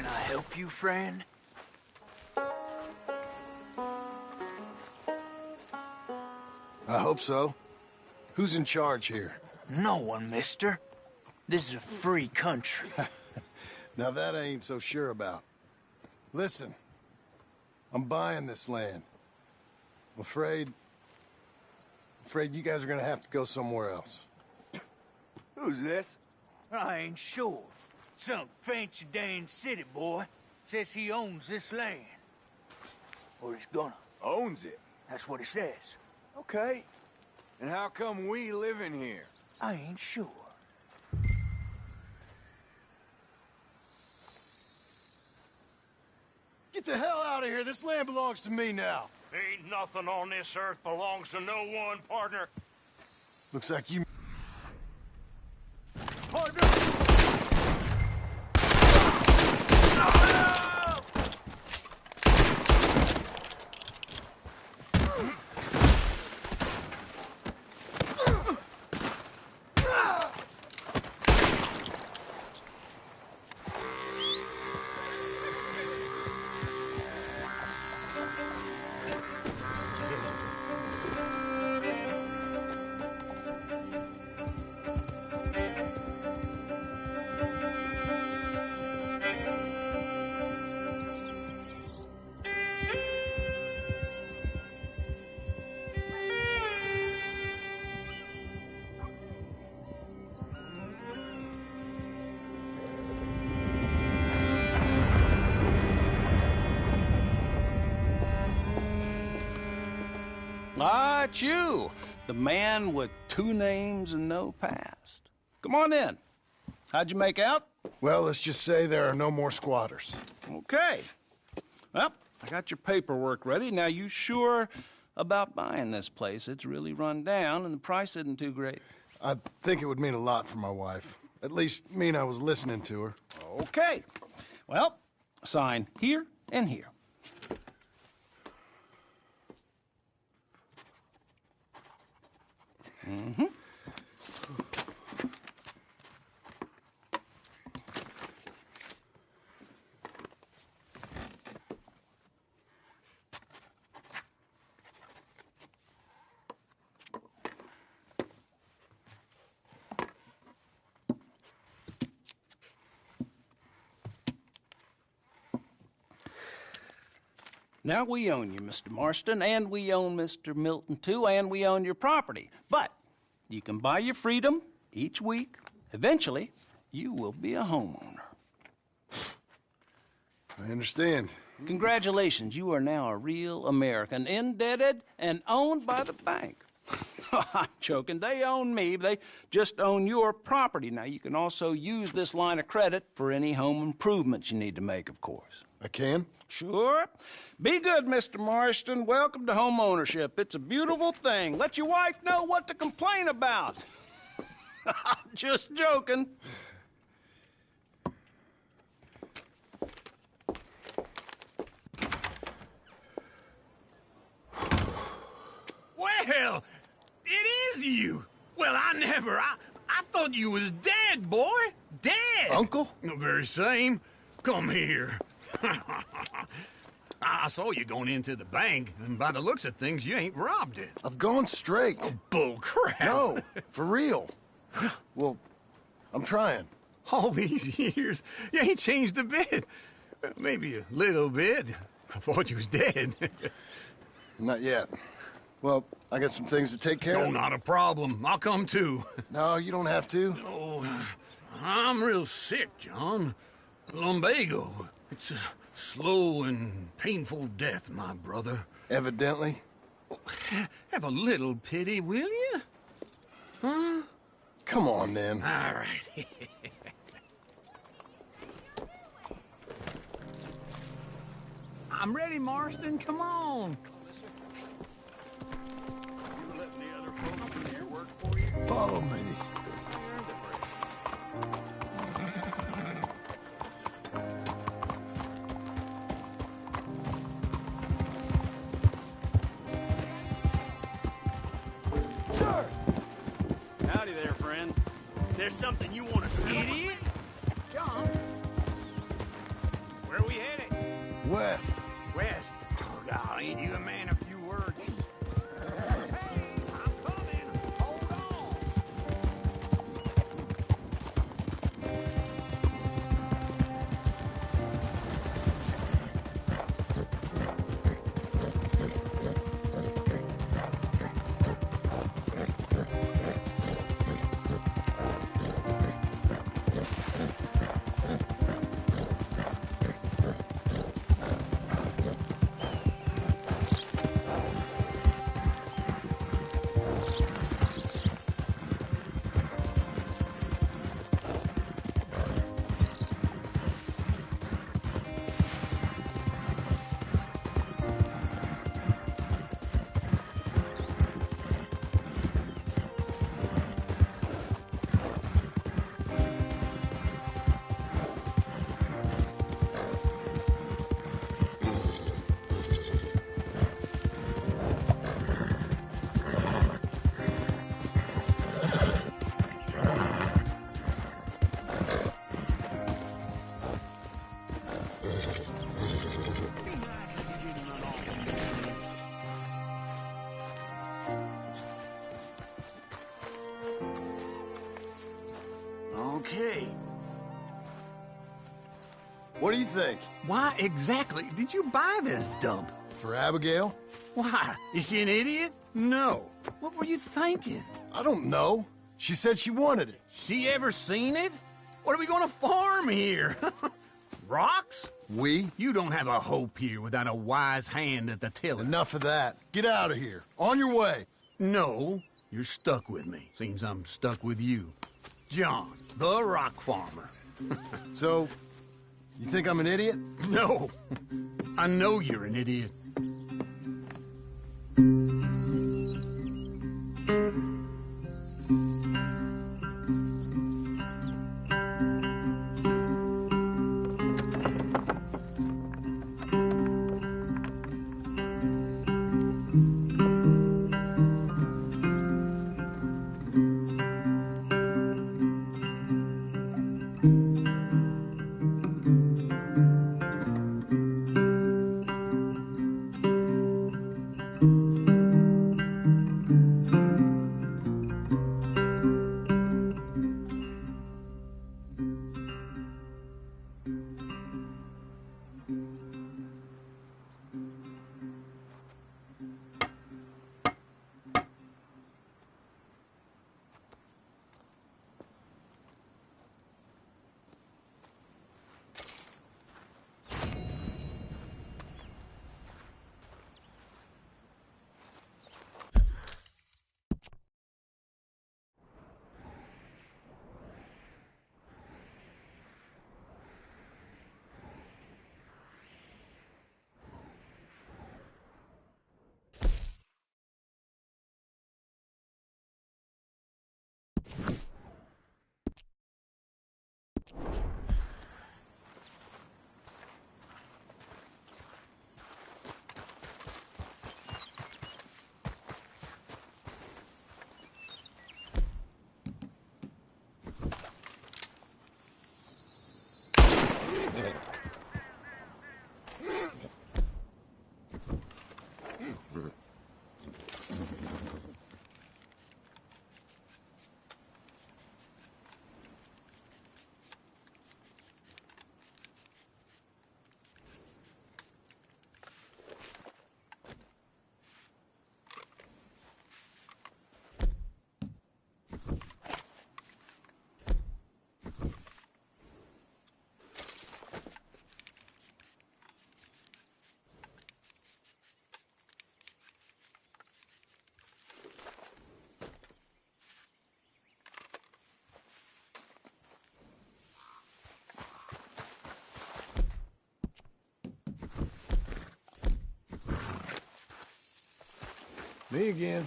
I help you, friend? I hope so. Who's in charge here? No one, mister. This is a free country. Now that I ain't so sure about. Listen, I'm buying this land. I'm afraid you guys are gonna have to go somewhere else. Who's this? I ain't sure. Some fancy Dan city boy says he owns this land. Or he's gonna. Owns it. That's what he says. Okay. And how come we live in here? I ain't sure. Get the hell out of here. This land belongs to me now. Ain't nothing on this earth belongs to no one, partner. Looks like you... Partner! Ah, it's you, the man with 2 names and no past. Come on in. How'd you make out? Well, let's just say there are no more squatters. Okay. Well, I got your paperwork ready. Now, you sure about buying this place? It's really run down, and the price isn't too great. I think it would mean a lot for my wife. At least mean I was listening to her. Okay. Well, sign here and here. Mm-hmm. Now, we own you, Mr. Marston, and we own Mr. Milton, too, and we own your property. But you can buy your freedom each week. Eventually, you will be a homeowner. I understand. Congratulations, you are now a real American, indebted and owned by the bank. I'm joking. They own me. They just own your property. Now, you can also use this line of credit for any home improvements you need to make, of course. I can? Sure. Be good, Mr. Marston. Welcome to home ownership. It's a beautiful thing. Let your wife know what to complain about. Just joking. Well, it is you. Well, I thought you was dead, boy. Dead. Uncle? The very same. Come here. I saw you going into the bank, and by the looks of things, you ain't robbed it. I've gone straight. Oh, bull crap. No, for real. Well, I'm trying. All these years, you ain't changed a bit. Maybe a little bit. I thought you was dead. Not yet. Well, I got some things to take care No, of. not a problem. I'll come too. No, you don't have to. Oh, I'm real sick, John. Lumbago. It's a slow and painful death, my brother. Evidently. Have a little pity, will you? Huh? Come on, then. All right. I'm ready, Marston. Come on. Follow me. Sir! Howdy there, friend. There's something you want to see. Idiot. John. West. West. Oh, God, ain't you a man of few words? I'm coming. Hold on. Okay. What do you think? Why exactly did you buy this dump? For Abigail? Why? Is she an idiot? No. What were you thinking? I don't know. She said she wanted it. She ever seen it? What are we gonna farm here? Rocks? We? You don't have a hope here without a wise hand at the tiller. Enough of that. Get out of here. On your way. No, you're stuck with me. Seems I'm stuck with you. John, the rock farmer. So, you think I'm an idiot? No, I know you're an idiot. Me again.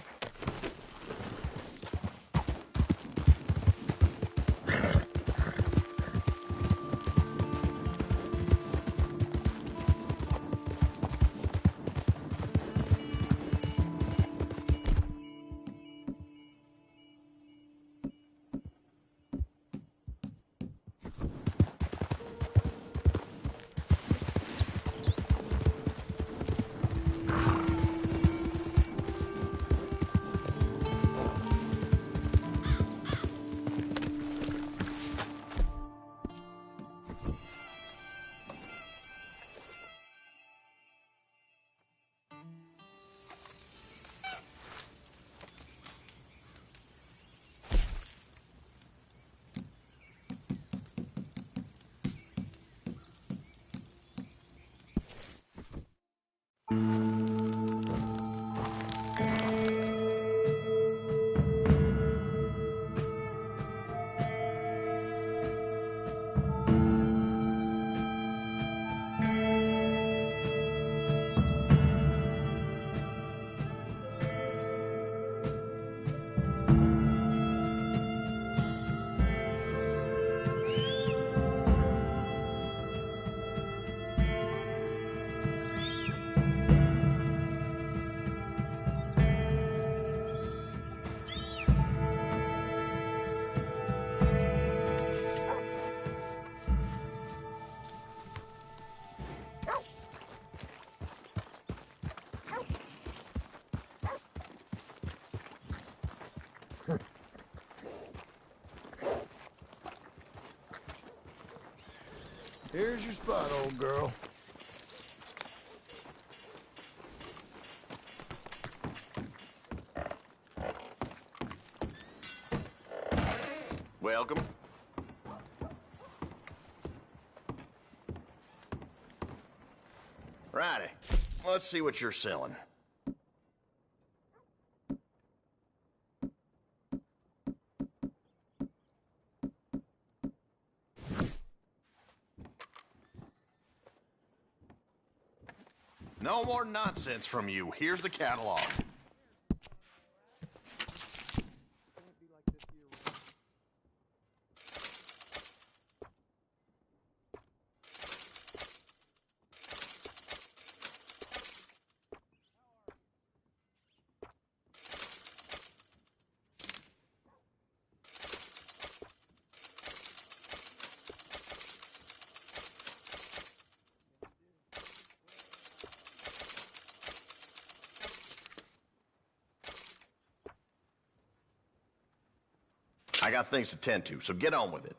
Here's your spot, old girl. Welcome. Righty. Let's see what you're selling. No more nonsense from you. Here's the catalog. I got things to tend to, so get on with it.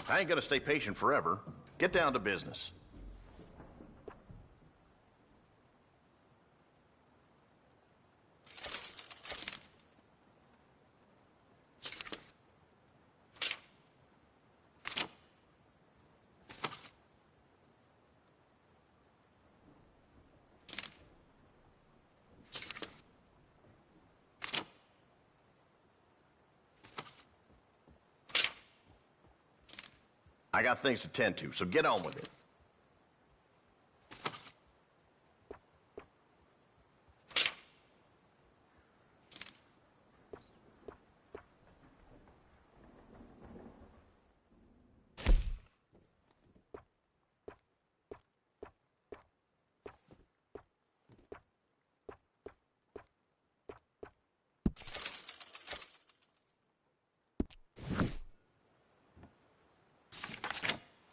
I ain't gonna stay patient forever. Get down to business. I got things to tend to, so get on with it.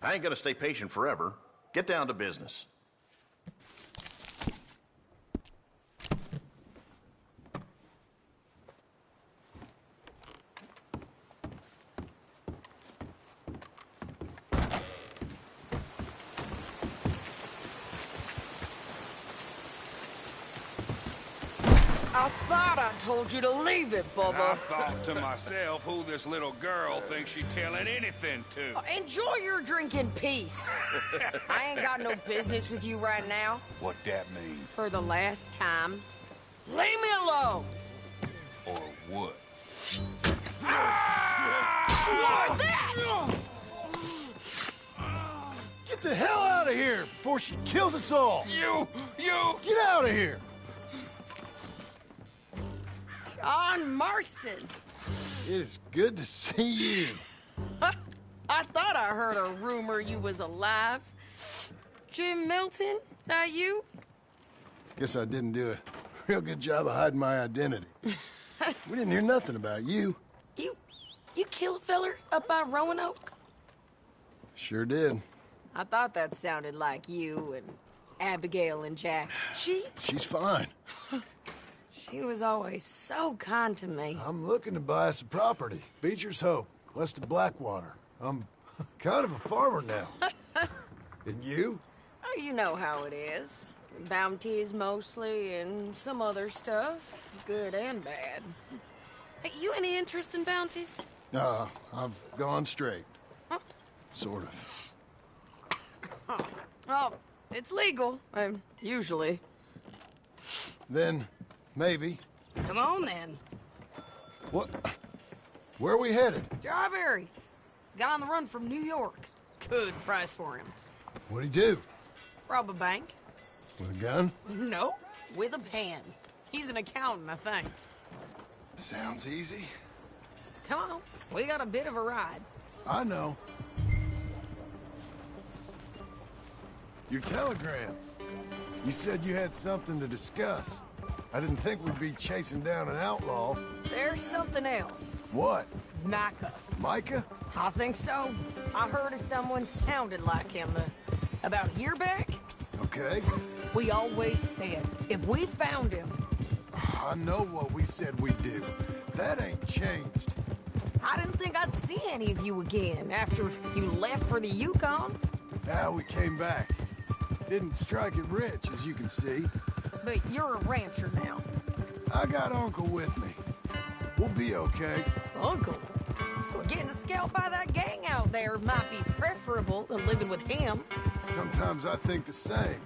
I ain't gonna stay patient forever. Get down to business. I thought I told you to leave it, Bubba. I thought to myself, who this little girl thinks she's telling anything to. Enjoy your drink in peace. I ain't got no business with you right now. What that mean? For the last time, leave me alone. Or what? What's that? Get the hell out of here before she kills us all! You! Get out of here! John Marston. It is good to see you. I thought I heard a rumor you was alive. Jim Milton, that you? Guess I didn't do a real good job of hiding my identity. We didn't hear nothing about you. You kill a feller up by Roanoke? Sure did. I thought that sounded like you, and Abigail and Jack. She's fine. She was always so kind to me. I'm looking to buy us a property. Beecher's Hope, west of Blackwater. I'm kind of a farmer now. And you? Oh, you know how it is. Bounties mostly, and some other stuff, good and bad. Hey, you any interest in bounties? I've gone straight. Huh? Sort of. Oh, it's legal, usually. Then, maybe. Come on, then. What? Where are we headed? Strawberry. Got on the run from New York. Good price for him. What'd he do? Rob a bank. With a gun? No, with a pen. He's an accountant, I think. Sounds easy. Come on, we got a bit of a ride. I know. Your telegram. You said you had something to discuss. I didn't think we'd be chasing down an outlaw. There's something else. What? Micah. Micah? I think so. I heard of someone sounded like him about a year back. Okay. We always said, if we found him... I know what we said we'd do. That ain't changed. I didn't think I'd see any of you again after you left for the Yukon. Now we came back. Didn't strike it rich, as you can see. But you're a rancher now. I got Uncle with me. We'll be okay. Uncle? Getting scalped by that gang out there might be preferable to living with him. Sometimes I think the same.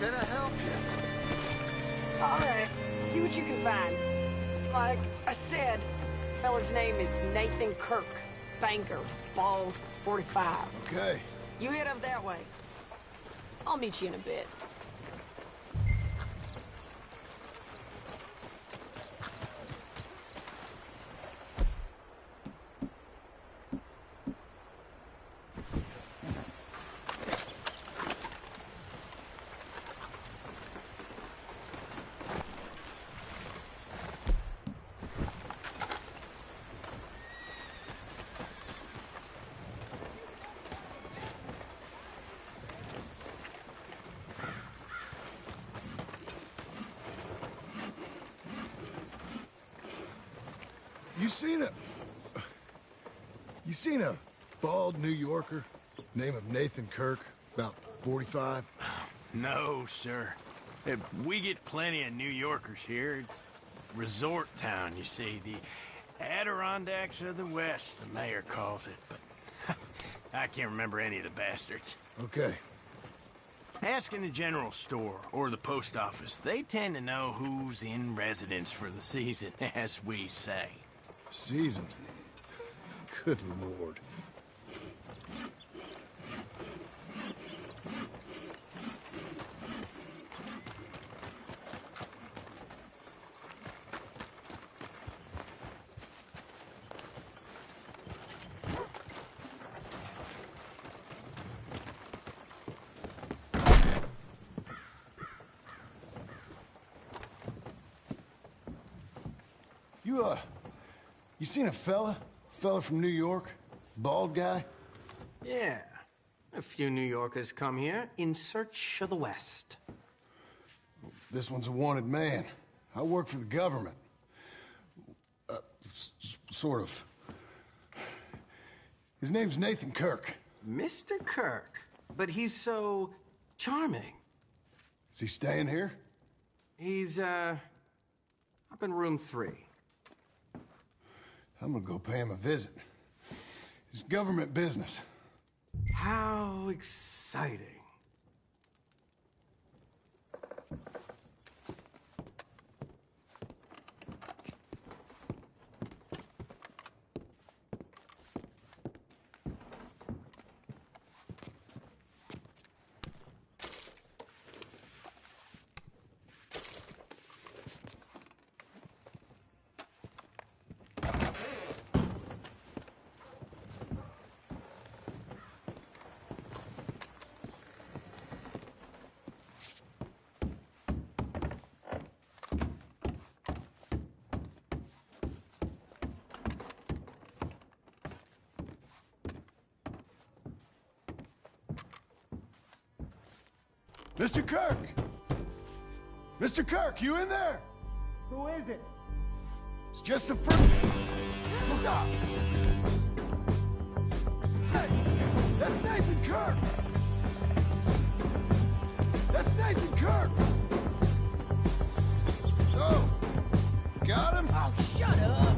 Can I help you? All right, see what you can find. Like I said, feller's name is Nathan Kirk. Banker, bald, 45. Okay. You head up that way. I'll meet you in a bit. You seen a bald New Yorker, name of Nathan Kirk, about 45? No, sir. We get plenty of New Yorkers here. It's resort town, you see. The Adirondacks of the West, the mayor calls it. But I can't remember any of the bastards. Okay. Ask in the general store or the post office. They tend to know who's in residence for the season, as we say. Season? Good Lord. You seen a fella from New York? Bald guy? Yeah. A few New Yorkers come here in search of the West. This one's a wanted man. I work for the government. Sort of. His name's Nathan Kirk. Mr. Kirk? But he's so charming. Is he staying here? He's, up in room 3. I'm gonna go pay him a visit. It's government business. How exciting. Mr. Kirk! Mr. Kirk, you in there? Who is it? It's just a friend. Stop! Hey, that's Nathan Kirk! That's Nathan Kirk! Oh, got him? Oh, shut up!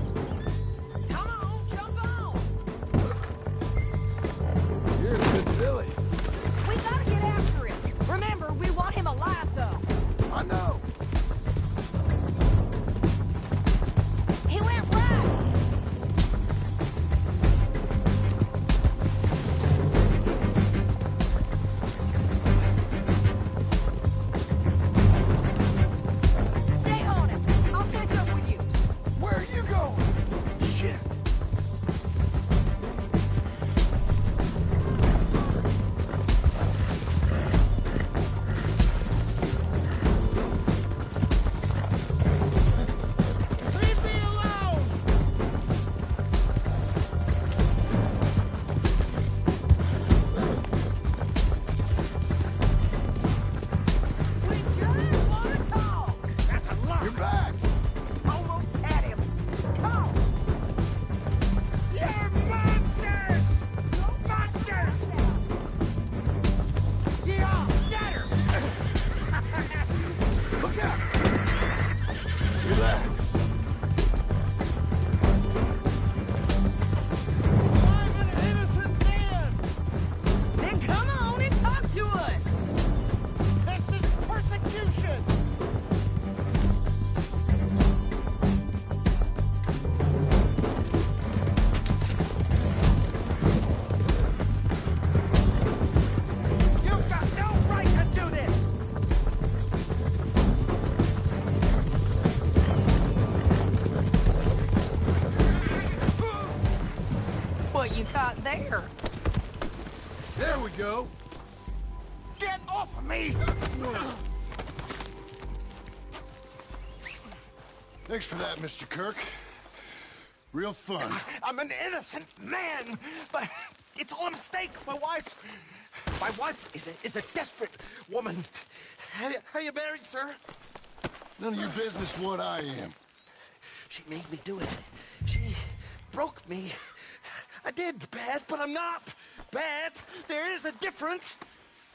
Come on, jump on! You're a good filly. We gotta get after him. Remember, we want him alive, though. I know. He went right. Stay on him. I'll catch up with you. Where are you going? Shit. Leave me alone! We just want to talk. That's a lie! You're back. Almost had him. Come. You're monsters! Monsters! Yeah, scatter! Look out. Relax. I'm an innocent man! Then come on and talk to us. This is persecution! You've got no right to do this! What you caught there? There we go. Get off of me! Thanks for that, Mr. Kirk. Real fun. I'm an innocent man, but it's all a mistake. My wife is a desperate woman. How you married, sir? None of your business what I am. She made me do it. She broke me. I did bad, but I'm not bad. There is a difference.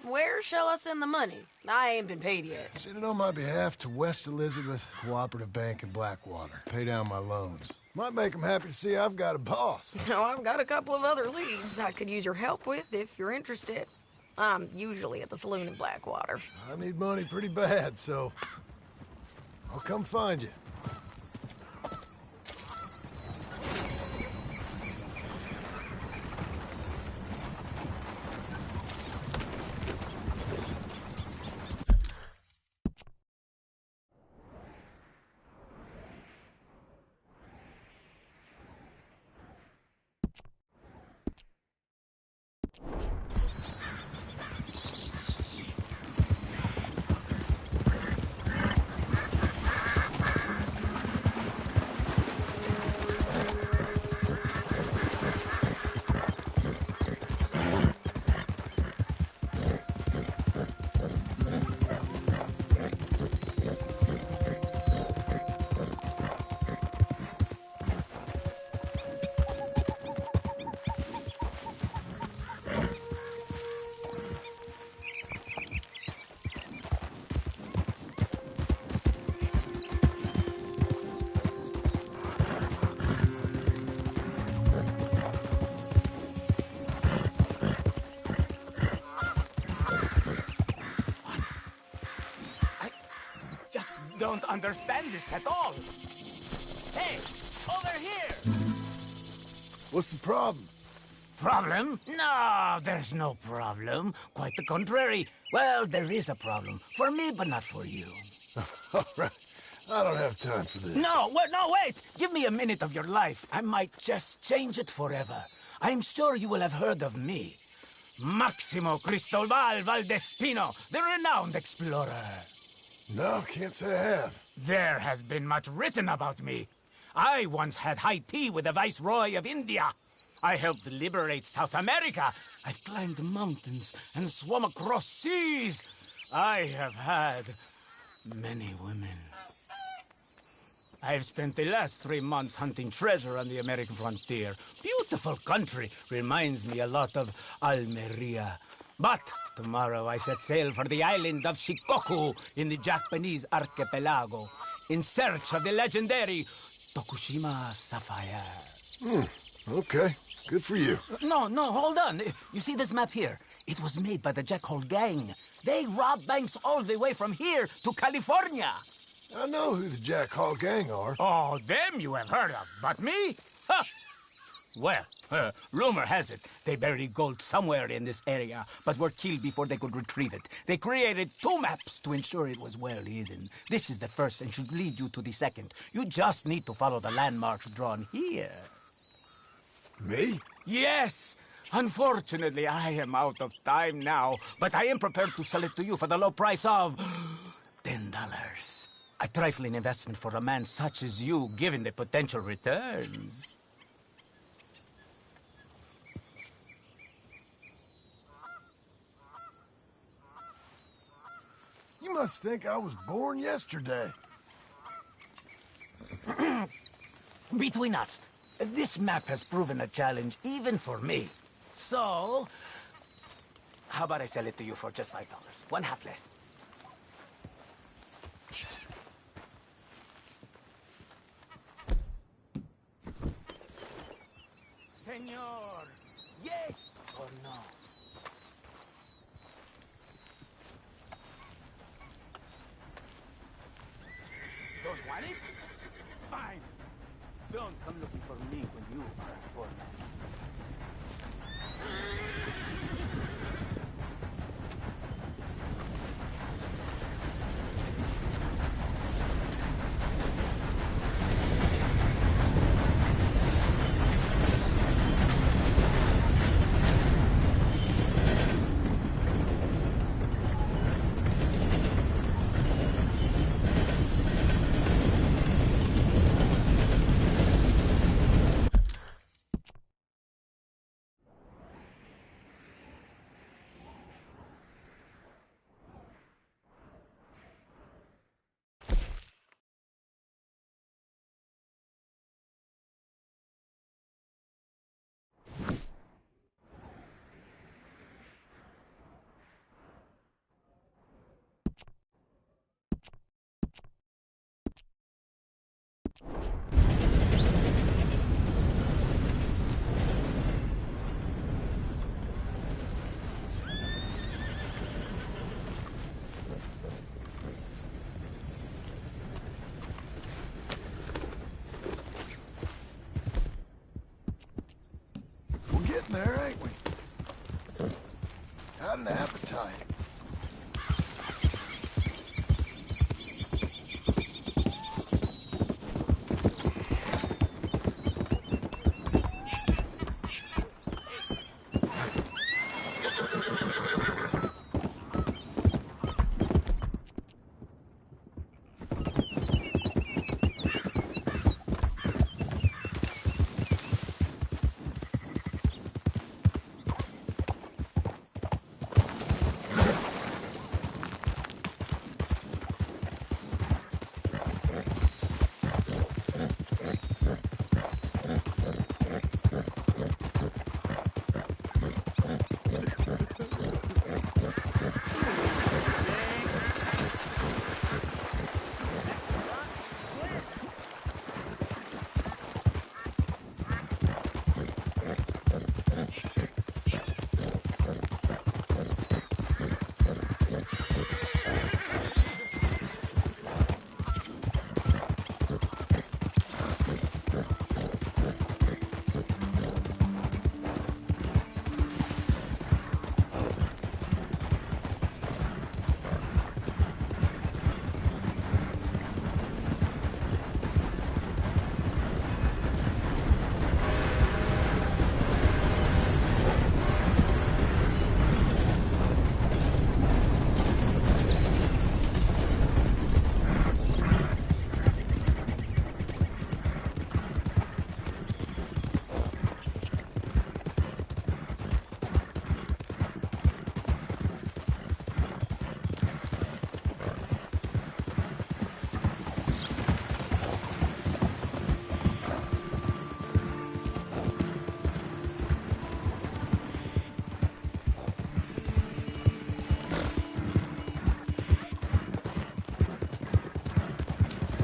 Where shall I send the money? I ain't been paid yet. Send it on my behalf to West Elizabeth Cooperative Bank in Blackwater. Pay down my loans. Might make them happy to see I've got a boss. So I've got a couple of other leads I could use your help with if you're interested. I'm usually at the saloon in Blackwater. I need money pretty bad, so I'll come find you. Don't understand this at all. Hey, over here! What's the problem? Problem? No, there's no problem. Quite the contrary. Well, there is a problem. For me, but not for you. All right. I don't have time for this. No, wait! Give me a minute of your life. I might just change it forever. I'm sure you will have heard of me. Maximo Cristobal Valdespino, the renowned explorer. No, can't say I have. There has been much written about me. I once had high tea with the Viceroy of India. I helped liberate South America. I've climbed mountains and swum across seas. I have had many women. I've spent the last 3 months hunting treasure on the American frontier. Beautiful country. Reminds me a lot of Almeria. But tomorrow I set sail for the island of Shikoku in the Japanese archipelago in search of the legendary Tokushima sapphire. Okay. Good for you. No, hold on. You see this map here? It was made by the Jackhole Gang. They rob banks all the way from here to California. I know who the Jack Hall Gang are. Oh, them you have heard of, but me? Ha! Well, rumor has it they buried gold somewhere in this area, but were killed before they could retrieve it. They created 2 maps to ensure it was well hidden. This is the first and should lead you to the second. You just need to follow the landmarks drawn here. Me? Yes! Unfortunately, I am out of time now, but I am prepared to sell it to you for the low price of $10. A trifling investment for a man such as you, given the potential returns. You must think I was born yesterday. Between us, this map has proven a challenge even for me. So, how about I sell it to you for just $5? 1 half less. Senor, yes or no? Don't want it? Fine. Don't come looking for me when you are a poor man.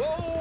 Whoa!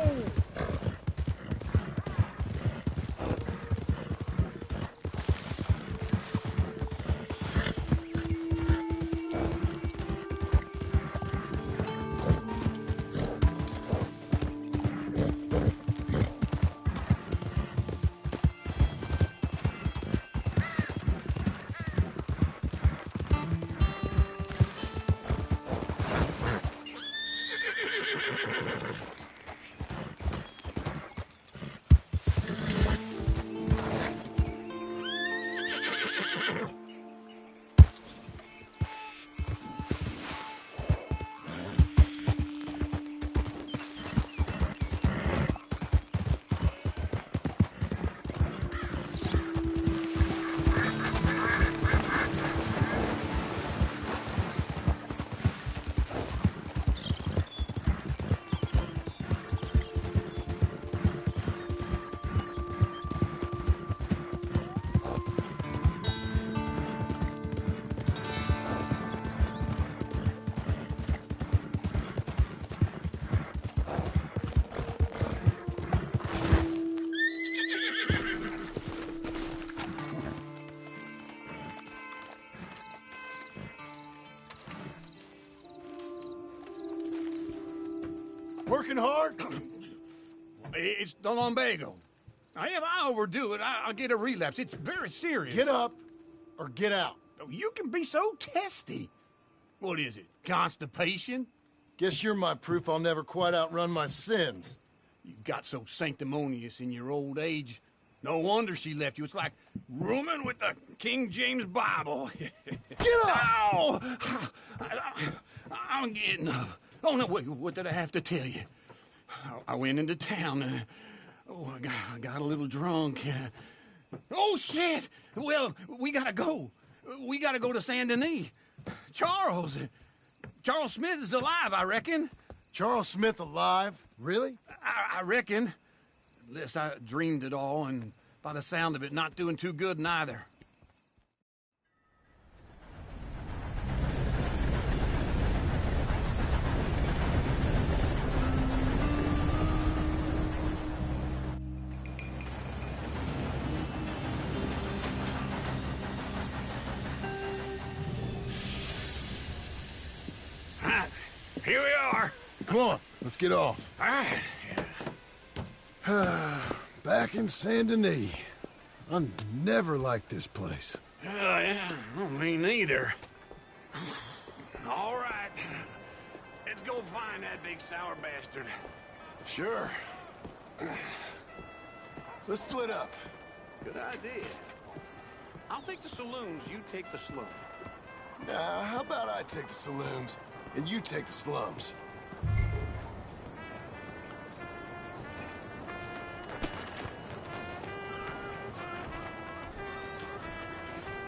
Working hard? It's the lumbago. Now, if I overdo it, I'll get a relapse. It's very serious. Get up or get out. Oh, you can be so testy. What is it, constipation? Guess you're my proof I'll never quite outrun my sins. You got so sanctimonious in your old age. No wonder she left you. It's like rooming with the King James Bible. Get up! Ow! I'm getting up. Oh, no, wait, what did I have to tell you? I went into town. I got a little drunk. Oh, shit! Well, we gotta go. We gotta go to Saint Denis. Charles Smith is alive, I reckon. Charles Smith alive? Really? I reckon. Unless I dreamed it all, and by the sound of it, not doing too good neither. Here we are. Come on, let's get off. All right. Back in Saint Denis. I never liked this place. Yeah, well, me neither. All right. Let's go find that big sour bastard. Sure. Let's split up. Good idea. I'll take the saloons, you take the slums. How about I take the saloons and you take the slums?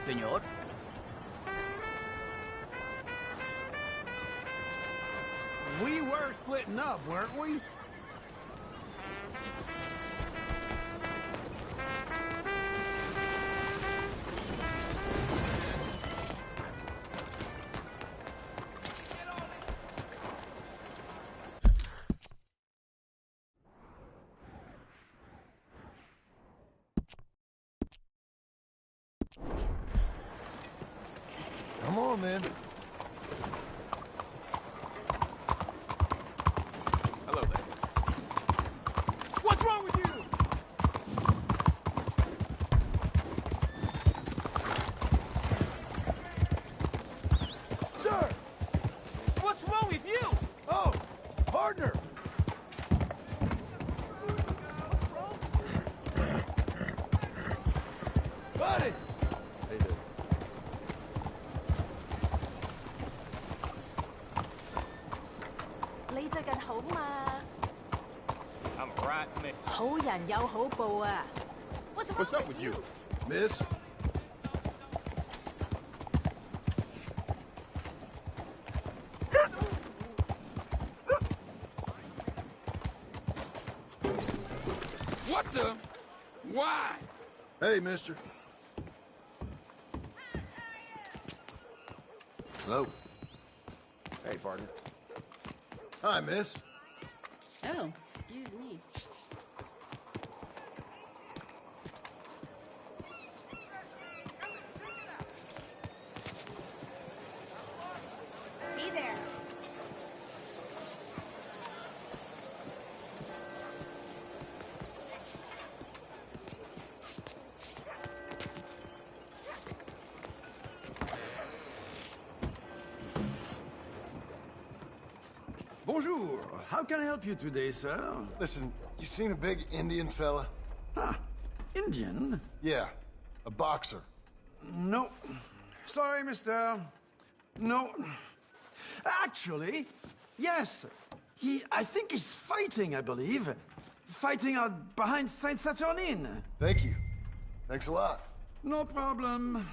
Senor? We were splitting up, weren't we? Come on, then. Hello there. What's wrong with you? Sir! What's wrong with you? Oh, partner! Buddy! Hey there. I'm a right man. 好人有好報啊 What's up with you? Miss? What the? Why? Hey, mister. Hello. Hey, partner. Hi, miss. Oh, excuse Excuse me. Be there. Bonjour. How can I help you today, sir? Listen, you seen a big Indian fella? Ah, Indian? Yeah, a boxer. No. Sorry, mister. No. Actually, yes. I think he's fighting, I believe. Fighting out behind Saint Saturnine. Thank you. Thanks a lot. No problem.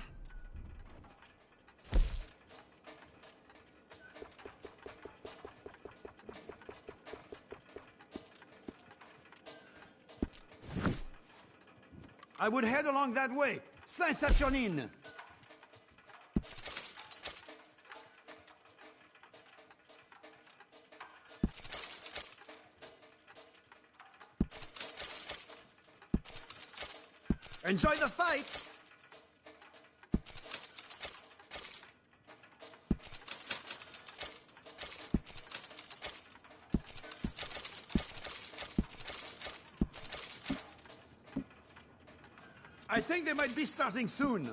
I would head along that way. Saint Saturnine. Enjoy the fight! I think they might be starting soon.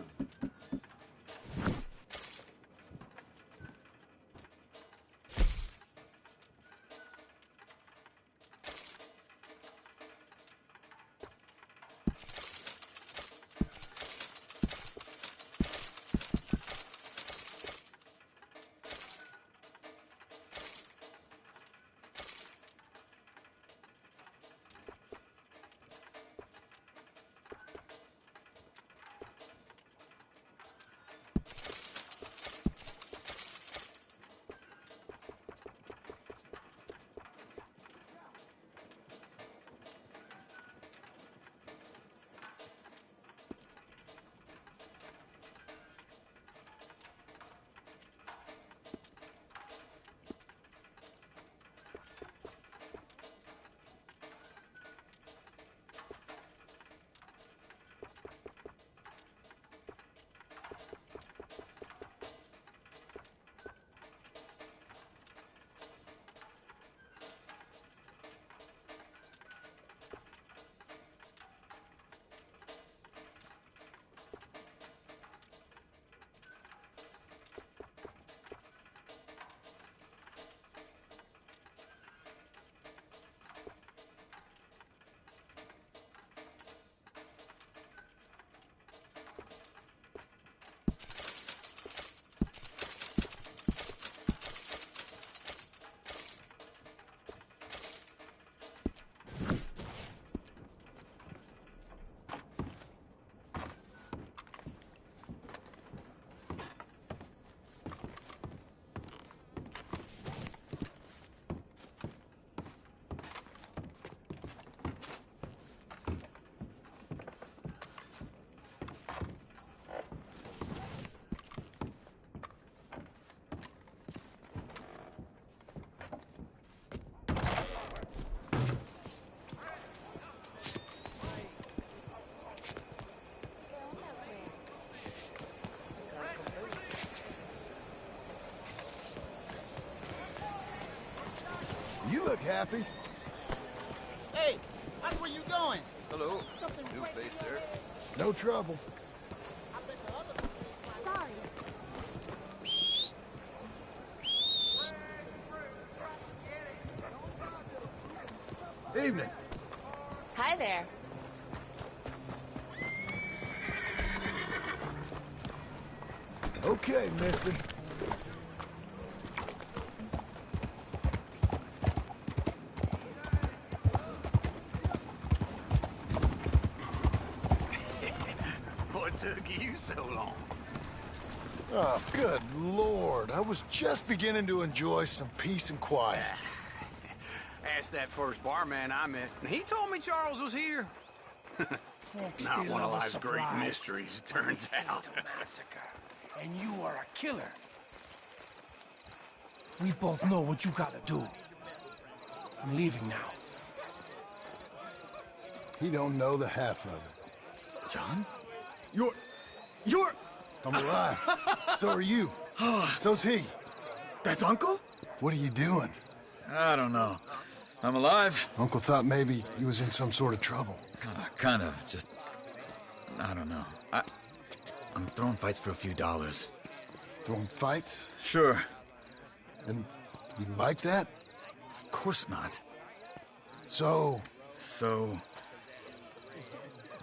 You look happy. Hey, that's where you going. Hello. New face there. No trouble. Sorry. Evening. Hi there. Okay, Missy. What took you so long? Oh, good Lord. I was just beginning to enjoy some peace and quiet. Asked that first barman I met, and he told me Charles was here. Folks Not still one of love a life's great surprise. mysteries, it turns out. Massacre, and you are a killer. We both know what you gotta do. I'm leaving now. He don't know the half of it. John? You're... I'm alive. So are you. So's he. That's Uncle? What are you doing? I don't know. I'm alive. Uncle thought maybe he was in some sort of trouble. Kind of. Just... I don't know. I'm throwing fights for a few dollars. Throwing fights? Sure. And you like that? Of course not. So...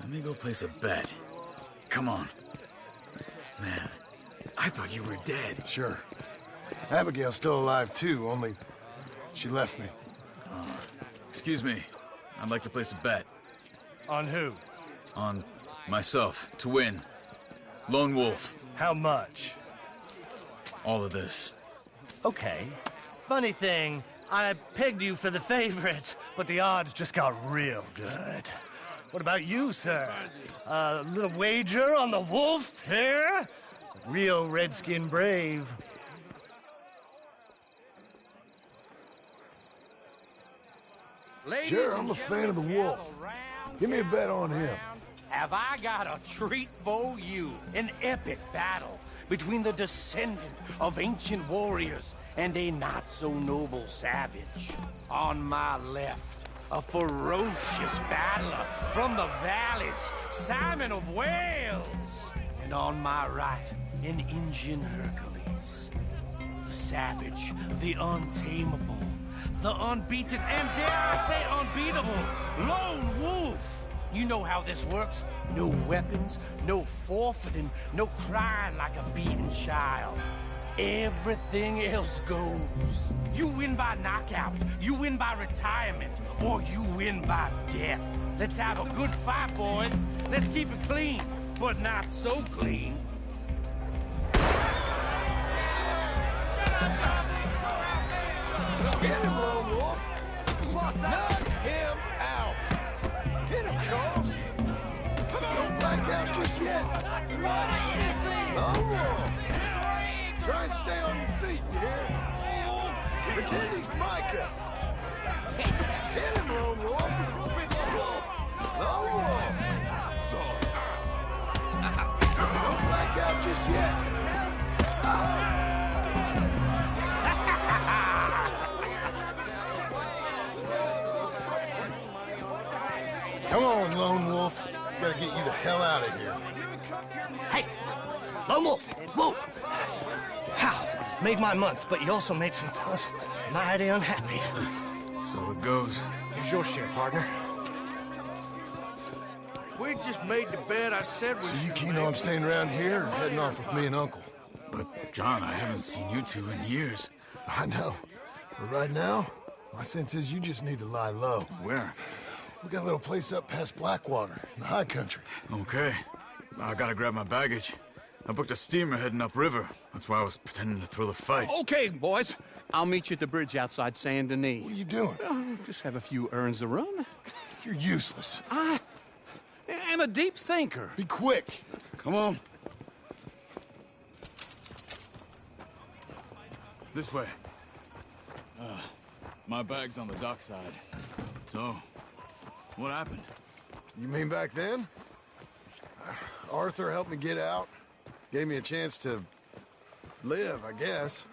Let me go place a bet. Come on. Man, I thought you were dead. Sure. Abigail's still alive, too, only she left me. Excuse me. I'd like to place a bet. On who? On myself, to win. Lone Wolf. How much? All of this. Okay. Funny thing, I pegged you for the favorite, but the odds just got real good. What about you, sir? A little wager on the wolf here? Real redskin brave. Sure, I'm a fan of the wolf. Give me a bet on him. Have I got a treat for you? An epic battle between the descendant of ancient warriors and a not-so-noble savage. On my left, a ferocious battler from the valleys, Simon of Wales. And on my right, an Indian Hercules. The savage, the untamable, the unbeaten, and dare I say unbeatable, Lone Wolf. You know how this works. No weapons, no forfeiting, no crying like a beaten child. Everything else goes. You win by knockout, you win by retirement, or you win by death. Let's have a good fight, boys. Let's keep it clean, but not so clean. Get him, Lone Wolf! Knock him out! Hit him, Charles! Don't black out just yet! Lone Wolf! Try and stay on your feet, you hear? Pretend he's Micah! Hit him, Lone Wolf! Lone Wolf! Don't black out just yet! Come on, Lone Wolf. Gotta get you the hell out of here. Hey! Lone Wolf! Whoa! How? Made my month, but you also made some fellas mighty unhappy. So it goes. Here's your share, partner. If we'd just made the bet I said we So you keen on staying around here or heading off with me and Uncle? But, John, I haven't seen you two in years. I know. But right now, my sense is you just need to lie low. Where? We got a little place up past Blackwater, in the high country. Okay. I gotta grab my baggage. I booked a steamer heading upriver. That's why I was pretending to throw the fight. Okay, boys. I'll meet you at the bridge outside Saint Denis. What are you doing? Just have a few errands to run. You're useless. I am a deep thinker. Be quick. Come on. This way. My bag's on the dockside. So, what happened? You mean back then? Arthur helped me get out. Gave me a chance to live, I guess.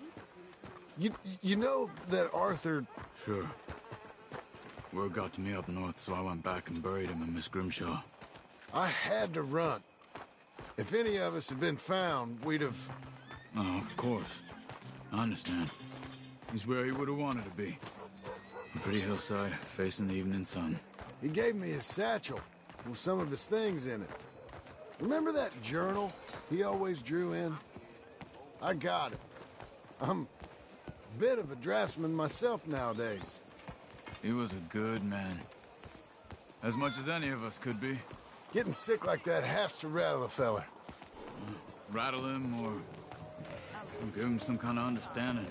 You know that Arthur... Sure. Word got to me up north, so I went back and buried him in Miss Grimshaw. I had to run. If any of us had been found, we'd have... Oh, of course. I understand. He's where he would have wanted to be. A pretty hillside, facing the evening sun. He gave me his satchel with some of his things in it. Remember that journal he always drew in? I got it. I'm a bit of a draftsman myself nowadays. He was a good man. As much as any of us could be. Getting sick like that has to rattle a fella. Rattle him or give him some kind of understanding.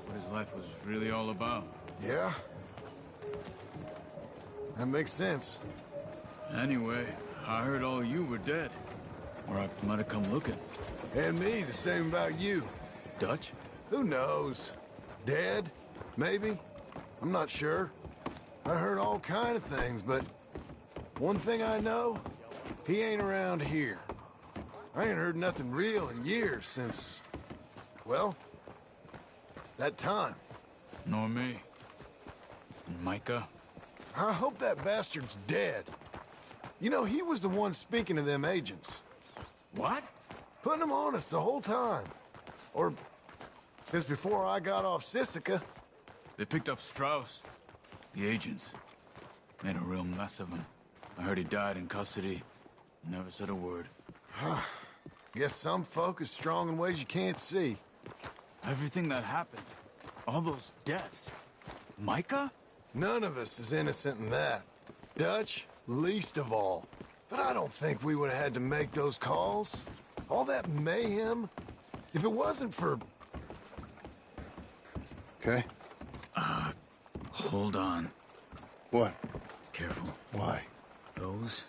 What his life was really all about. Yeah? That makes sense. Anyway, I heard all you were dead. Or I might have come looking. And me, the same about you. Dutch? Who knows? Dead? Maybe? I'm not sure. I heard all kind of things, but One thing I know, he ain't around here. I ain't heard nothing real in years since, well, that time. Nor me. Micah? I hope that bastard's dead. You know, he was the one speaking to them agents. What? Putting them on us the whole time. Or since before I got off Sisika. They picked up Strauss. The agents. Made a real mess of him. I heard he died in custody. Never said a word. Guess some folk is strong in ways you can't see. Everything that happened. All those deaths. Micah? None of us is innocent in that. Dutch, least of all. But I don't think we would have had to make those calls. All that mayhem. If it wasn't for... Okay? Hold on. What? Careful. Why? Those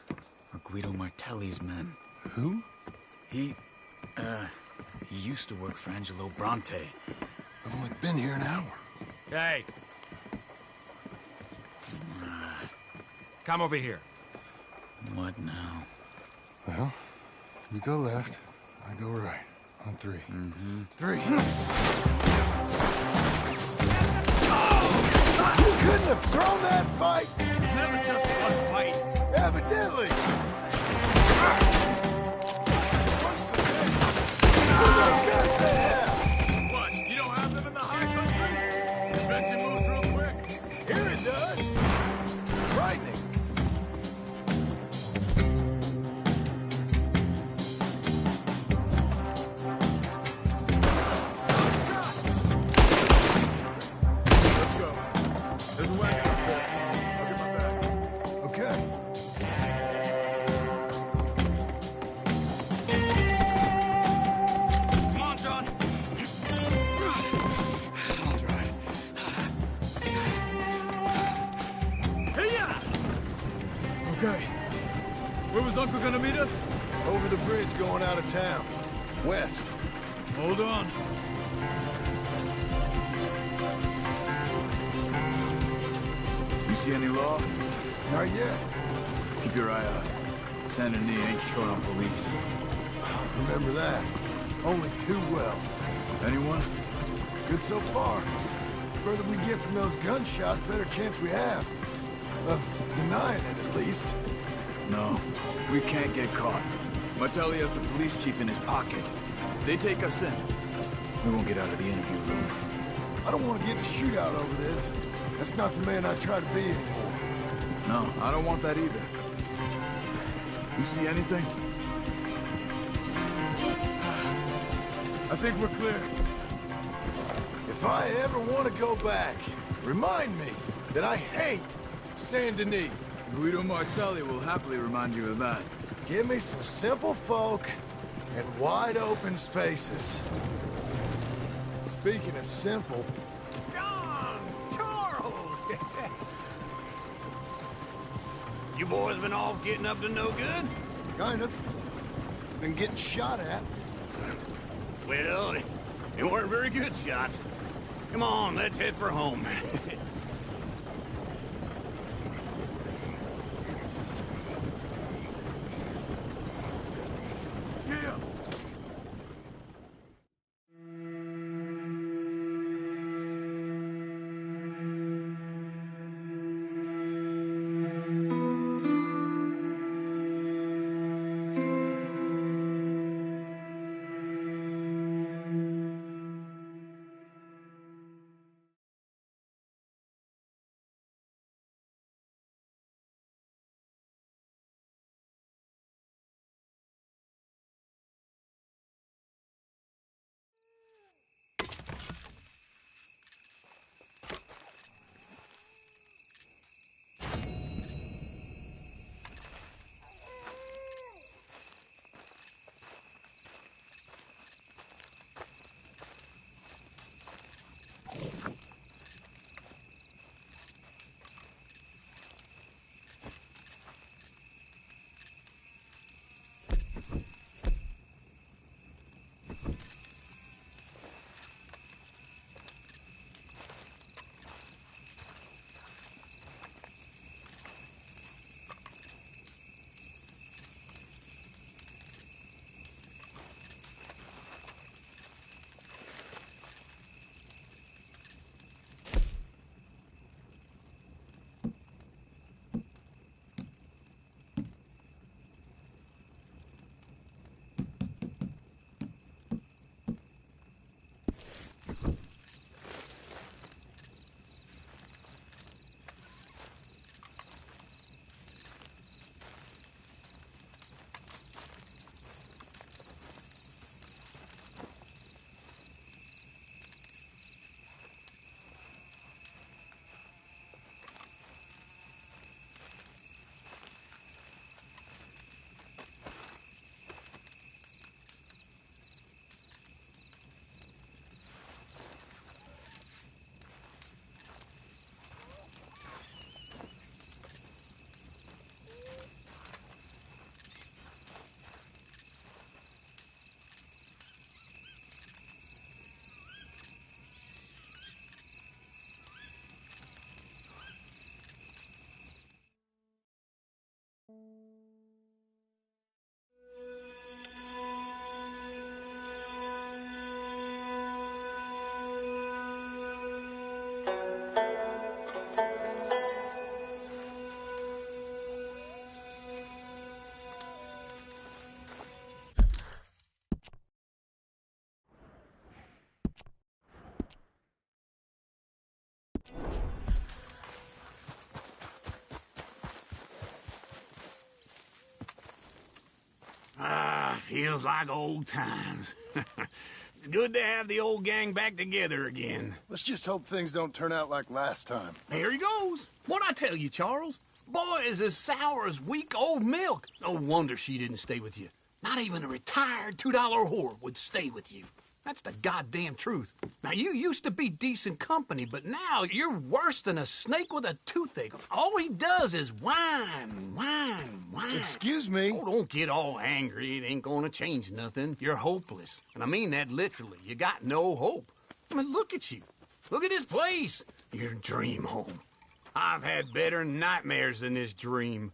are Guido Martelli's men. Who? He used to work for Angelo Bronte. I've only been here an hour. Hey! Come over here. What now? Well, you go left, I go right. On 3. Mm-hmm. 3. You couldn't have thrown that fight! It's never just one fight. Evidently! What are those guns they have? What, you don't have them in the high country? Invention moves real quick. Here it does. Frightening. Let's go. There's a wagon up there. I'll get my bag. Okay. Come on, John. I'll drive. Hey-ya! Okay. Where was Uncle gonna meet us? Over the bridge going out of town. West. Hold on. You see any law? Not yet. Keep your eye out. Saint Denis ain't short on police. Remember that. Only too well. Anyone? Good so far. Further we get from those gunshots, better chance we have. Of denying it, at least. No, we can't get caught. Martelli has the police chief in his pocket. If they take us in, we won't get out of the interview room. I don't want to get in a shootout over this. That's not the man I try to be anymore. No, I don't want that either. You see anything? I think we're clear. If I ever want to go back, remind me that I hate Saint Denis. Guido Martelli will happily remind you of that. Give me some simple folk and wide open spaces. Speaking of simple... John! Charles! You boys been all getting up to no good? Kind of. Been getting shot at. Well, they weren't very good shots. Come on, let's head for home. Feels like old times. It's good to have the old gang back together again. Let's just hope things don't turn out like last time. There he goes. What'd I tell you, Charles? Boy is as sour as week-old milk. No wonder she didn't stay with you. Not even a retired $2 whore would stay with you. That's the goddamn truth. Now, you used to be decent company, but now you're worse than a snake with a toothache. All he does is whine. Excuse me? Oh, don't get all angry. It ain't gonna change nothing. You're hopeless. And I mean that literally. You got no hope. I mean, look at you. Look at this place. Your dream home. I've had better nightmares than this dream.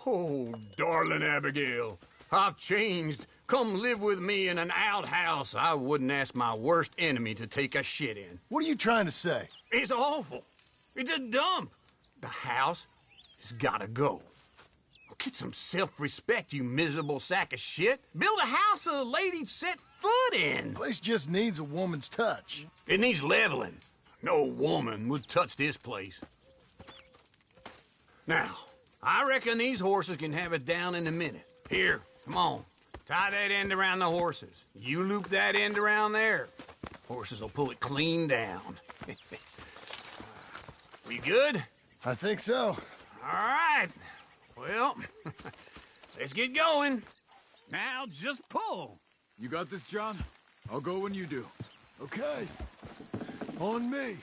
Oh, darling Abigail, I've changed. Come live with me in an outhouse I wouldn't ask my worst enemy to take a shit in. What are you trying to say? It's awful. It's a dump. The house has gotta go. Get some self-respect, you miserable sack of shit. Build a house a lady'd set foot in. The place just needs a woman's touch. It needs leveling. No woman would touch this place. Now, I reckon these horses can have it down in a minute. Here, come on. Tie that end around the horses. You loop that end around there. Horses will pull it clean down. We good? I think so. All right. Well, let's get going. Now just pull. You got this, John? I'll go when you do. Okay. On me.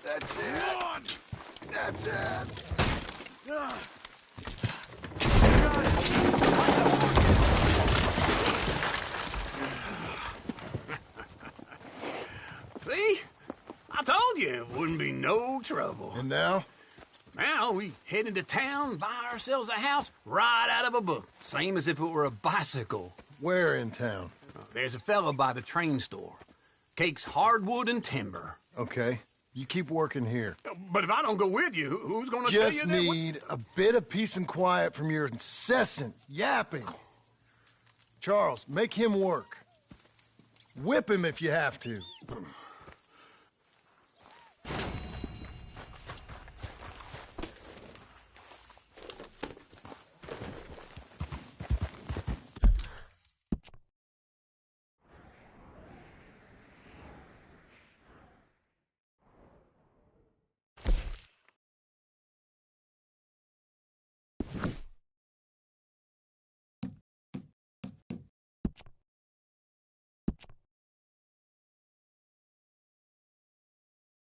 That's it. One. That's it. See? I told you it wouldn't be no trouble. And now? Now we head into town, buy ourselves a house right out of a book. Same as if it were a bicycle. Where in town? There's a fella by the train store. Cakes hardwood and timber. Okay. You keep working here. But if I don't go with you, who's gonna tell you that? Just need a bit of peace and quiet from your incessant yapping. Charles, make him work. Whip him if you have to.